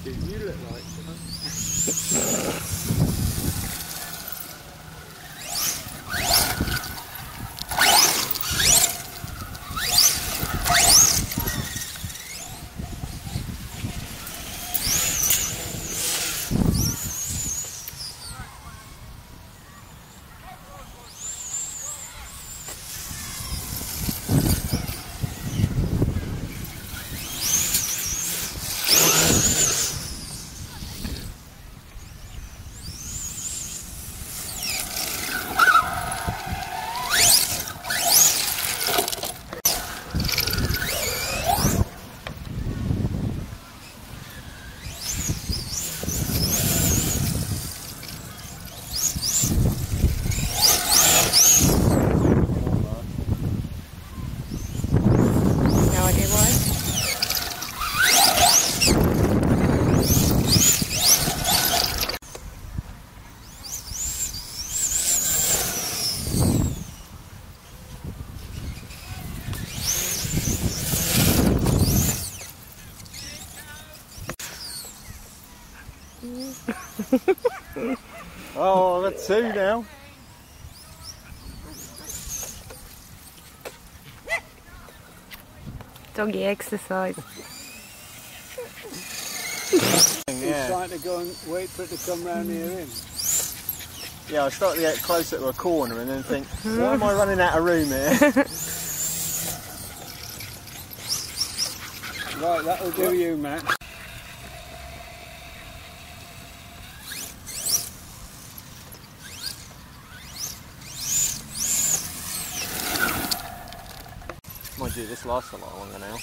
You look like. Oh, I've got two now. Doggy exercise. He's trying to go and wait for it to come round here in. Yeah, I start to get closer to a corner and then think, why am I running out of room here? Right, that'll do you, Matt. Mind you, this lasts a lot longer now.